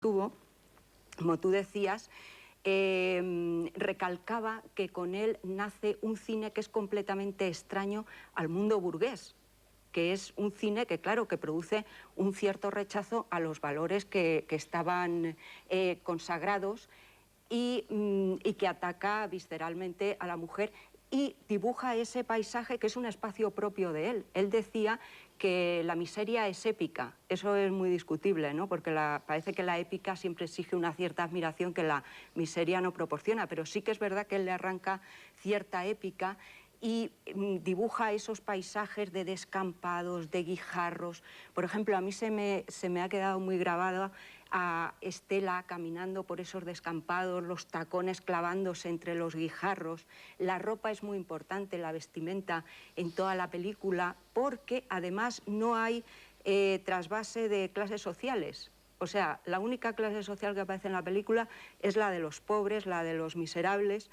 tuvo, como tú decías, recalcaba que con él nace un cine que es completamente extraño al mundo burgués, que es un cine que, claro, que produce un cierto rechazo a los valores que estaban consagrados y que ataca visceralmente a la mujer y dibuja ese paisaje que es un espacio propio de él. Él decía que la miseria es épica. Eso es muy discutible, ¿no? Porque parece que la épica siempre exige una cierta admiración que la miseria no proporciona, pero sí que es verdad que él le arranca cierta épica y dibuja esos paisajes de descampados, de guijarros. Por ejemplo, a mí se me ha quedado muy grabado a Estela caminando por esos descampados, los tacones clavándose entre los guijarros. La ropa es muy importante, la vestimenta en toda la película, porque además no hay trasvase de clases sociales. O sea, la única clase social que aparece en la película es la de los pobres, la de los miserables,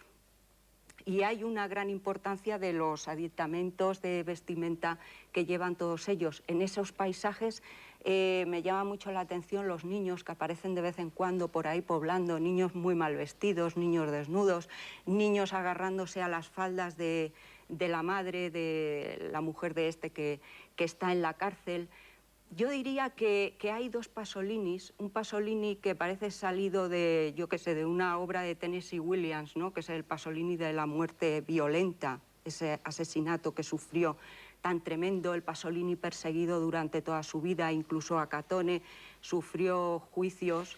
y hay una gran importancia de los aditamentos de vestimenta que llevan todos ellos. En esos paisajes me llama mucho la atención los niños que aparecen de vez en cuando por ahí poblando, niños muy mal vestidos, niños desnudos, niños agarrándose a las faldas de la madre, de la mujer de este que está en la cárcel. Yo diría que hay dos Pasolinis, un Pasolini que parece salido de, yo qué sé, de una obra de Tennessee Williams, ¿no? Que es el Pasolini de la muerte violenta, ese asesinato que sufrió tan tremendo, el Pasolini perseguido durante toda su vida, incluso a Catone sufrió juicios.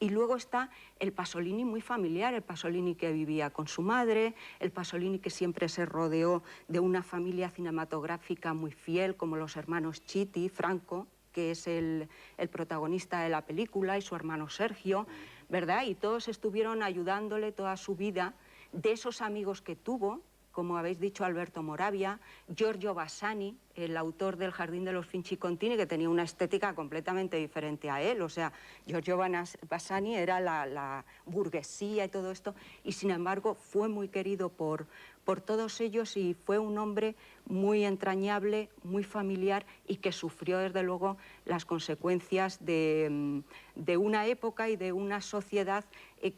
Y luego está el Pasolini muy familiar, el Pasolini que vivía con su madre, el Pasolini que siempre se rodeó de una familia cinematográfica muy fiel, como los hermanos Chiti, Franco, que es el protagonista de la película, y su hermano Sergio, ¿verdad? Y todos estuvieron ayudándole toda su vida, de esos amigos que tuvo, como habéis dicho, Alberto Moravia, Giorgio Bassani, el autor del Jardín de los Finchi-Contini, que tenía una estética completamente diferente a él. O sea, Giorgio Bassani era la burguesía y todo esto, y sin embargo fue muy querido por todos ellos y fue un hombre muy entrañable, muy familiar y que sufrió desde luego las consecuencias de una época y de una sociedad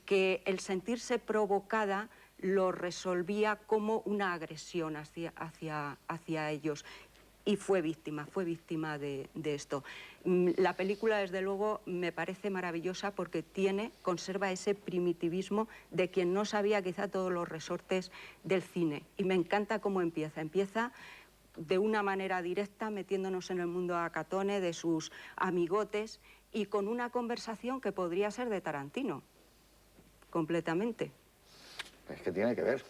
que el sentirse provocada lo resolvía como una agresión hacia ellos. Y fue víctima de esto. La película, desde luego, me parece maravillosa porque conserva ese primitivismo de quien no sabía quizá todos los resortes del cine. Y me encanta cómo empieza. Empieza de una manera directa, metiéndonos en el mundo de Catone, de sus amigotes, y con una conversación que podría ser de Tarantino, completamente. Es que tiene que ver,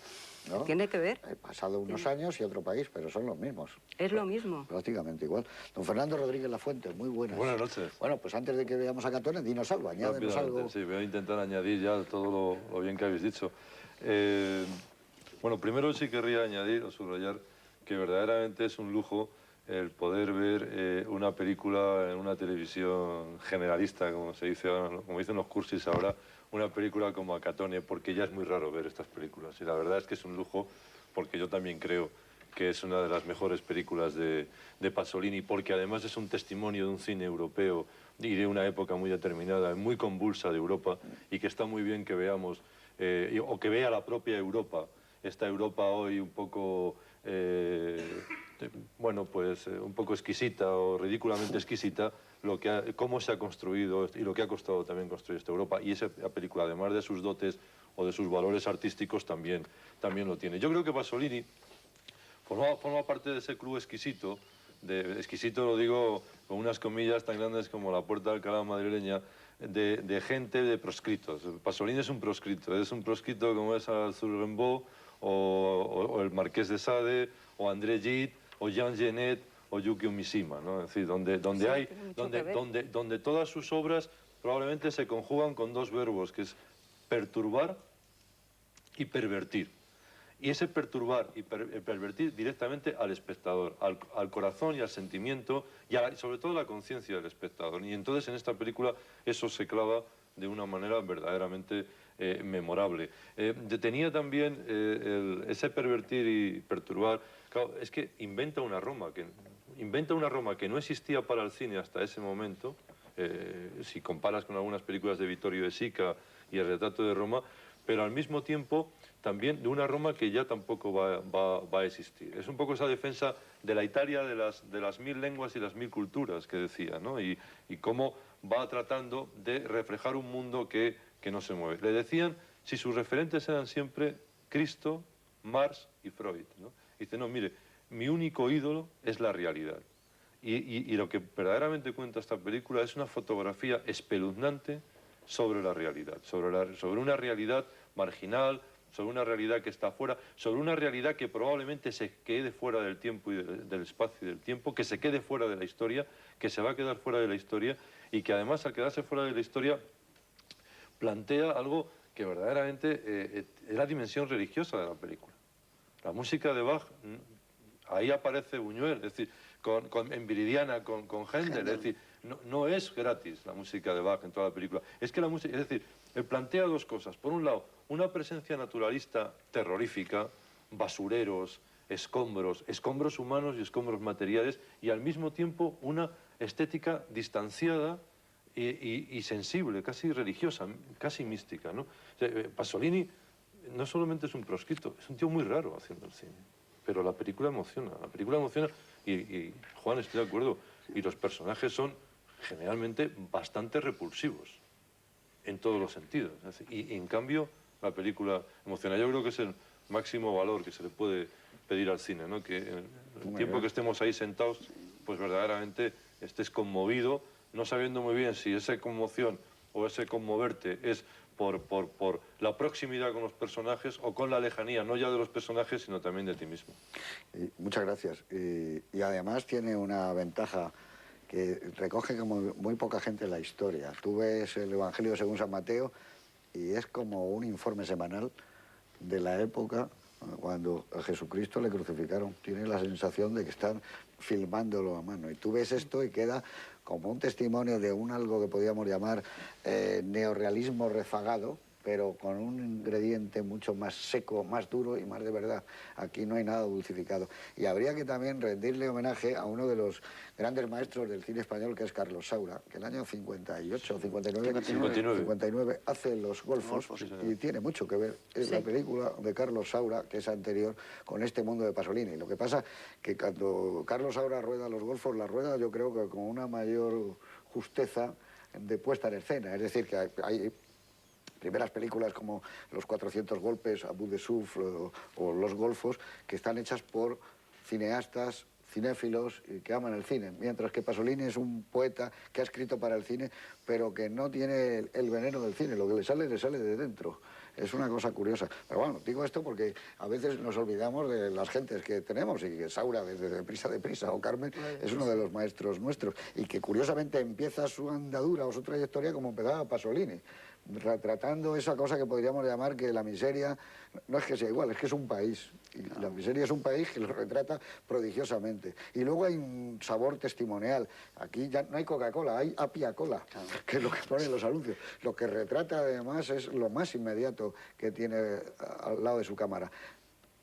¿no? Tiene que ver. He pasado unos años y otro país, pero son los mismos. Es lo mismo. Prácticamente igual. Don Fernando Rodríguez Lafuente, muy buenas. Buenas noches. Bueno, pues antes de que veamos a Catone, dinos algo, añádenos algo. Sí, voy a intentar añadir ya todo lo bien que habéis dicho. Bueno, primero sí querría añadir o subrayar que verdaderamente es un lujo el poder ver una película en una televisión generalista, como se dice ahora, como dicen los cursis ahora, una película como Catone, porque ya es muy raro ver estas películas. Y la verdad es que es un lujo, porque yo también creo que es una de las mejores películas de Pasolini, porque además es un testimonio de un cine europeo y de una época muy determinada, muy convulsa de Europa, y que está muy bien que veamos, o que vea la propia Europa, esta Europa hoy un poco, bueno, pues un poco exquisita o ridículamente exquisita, cómo se ha construido y lo que ha costado también construir esta Europa. Y esa película, además de sus dotes o de sus valores artísticos, también lo tiene. Yo creo que Pasolini forma parte de ese club exquisito, exquisito lo digo con unas comillas tan grandes como la Puerta de Alcalá madrileña, de gente de proscritos. Pasolini es un proscrito como es Arthur Rimbaud, o el Marqués de Sade, o André Gide, o Jean Genet, o Yukio Mishima, ¿no? Es decir, donde todas sus obras probablemente se conjugan con dos verbos, que es perturbar y pervertir. Y ese perturbar y pervertir directamente al espectador, al corazón y al sentimiento, y sobre todo a la conciencia del espectador. Y entonces en esta película eso se clava de una manera verdaderamente memorable. Tenía también ese pervertir y perturbar. Claro, es que inventa una Roma que no existía para el cine hasta ese momento, si comparas con algunas películas de Vittorio De Sica y El retrato de Roma, pero al mismo tiempo también de una Roma que ya tampoco va a existir. Es un poco esa defensa de la Italia de las 1000 lenguas y las 1000 culturas que decía, ¿no? Y cómo va tratando de reflejar un mundo que no se mueve. Le decían si sus referentes eran siempre Cristo, Marx y Freud, ¿no? Dice, no, mire, mi único ídolo es la realidad. Y lo que verdaderamente cuenta esta película es una fotografía espeluznante sobre la realidad, sobre una realidad marginal, sobre una realidad que está fuera, sobre una realidad que probablemente se quede fuera del tiempo y del espacio y del tiempo, que se quede fuera de la historia, que se va a quedar fuera de la historia y que además al quedarse fuera de la historia plantea algo que verdaderamente es la dimensión religiosa de la película. La música de Bach, ahí aparece Buñuel, es decir, en Viridiana, con Händel, es decir, no es gratis la música de Bach en toda la película. Es que la música, es decir, él plantea dos cosas. Por un lado, una presencia naturalista terrorífica, basureros, escombros humanos y escombros materiales, y al mismo tiempo una estética distanciada y sensible, casi religiosa, casi mística, ¿no? O sea, Pasolini no solamente es un proscrito, es un tío muy raro haciendo el cine. Pero la película emociona y Juan, estoy de acuerdo, y los personajes son generalmente bastante repulsivos en todos los sentidos. Y en cambio la película emociona. Yo creo que es el máximo valor que se le puede pedir al cine, ¿no? Que en el tiempo que estemos ahí sentados, pues verdaderamente estés conmovido, no sabiendo muy bien si esa conmoción o ese conmoverte es por la proximidad con los personajes o con la lejanía, no ya de los personajes, sino también de ti mismo. Muchas gracias. Y además tiene una ventaja que recoge como muy poca gente la historia. Tú ves el Evangelio según San Mateo y es como un informe semanal de la época cuando a Jesucristo le crucificaron. Tienes la sensación de que están filmándolo a mano. Y tú ves esto y queda como un testimonio de algo que podríamos llamar neorrealismo rezagado, pero con un ingrediente mucho más seco, más duro y más de verdad. Aquí no hay nada dulcificado. Y habría que también rendirle homenaje a uno de los grandes maestros del cine español, que es Carlos Saura, que el año 58 o 59 hace Los Golfos, y tiene mucho que ver. Es la película de Carlos Saura, que es anterior, con este mundo de Pasolini. Lo que pasa que cuando Carlos Saura rueda Los Golfos, la rueda yo creo que con una mayor justeza de puesta en escena. Es decir, que hay primeras películas como Los 400 golpes, Abu de Soufle o Los Golfos, que están hechas por cineastas, cinéfilos que aman el cine, mientras que Pasolini es un poeta que ha escrito para el cine, pero que no tiene el veneno del cine, lo que le sale de dentro. Es una cosa curiosa. Pero bueno, digo esto porque a veces nos olvidamos de las gentes que tenemos, y que Saura, desde Deprisa, o Carmen, es uno de los maestros nuestros, y que curiosamente empieza su andadura o su trayectoria como empezaba Pasolini, retratando esa cosa que podríamos llamar que la miseria no es que sea igual, es que es un país. Y la miseria es un país que lo retrata prodigiosamente. Y luego hay un sabor testimonial. Aquí ya no hay Coca-Cola, hay Apia Cola, que es lo que ponen los anuncios. Lo que retrata además es lo más inmediato que tiene al lado de su cámara.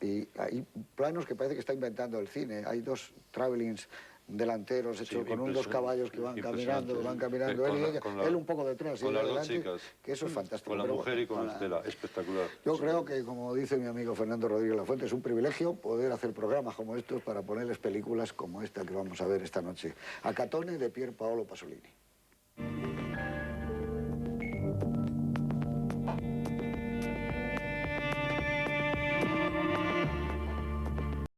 Y hay planos que parece que está inventando el cine. Hay dos travelings delanteros hechos con dos caballos que van caminando él y ella, él un poco detrás y con las dos delante, chicas, que eso es fantástico. con la mujer y con Estela, espectacular. Yo creo que, como dice mi amigo Fernando Rodríguez Lafuente, es un privilegio poder hacer programas como estos para ponerles películas como esta que vamos a ver esta noche, Acatone, de Pier Paolo Pasolini.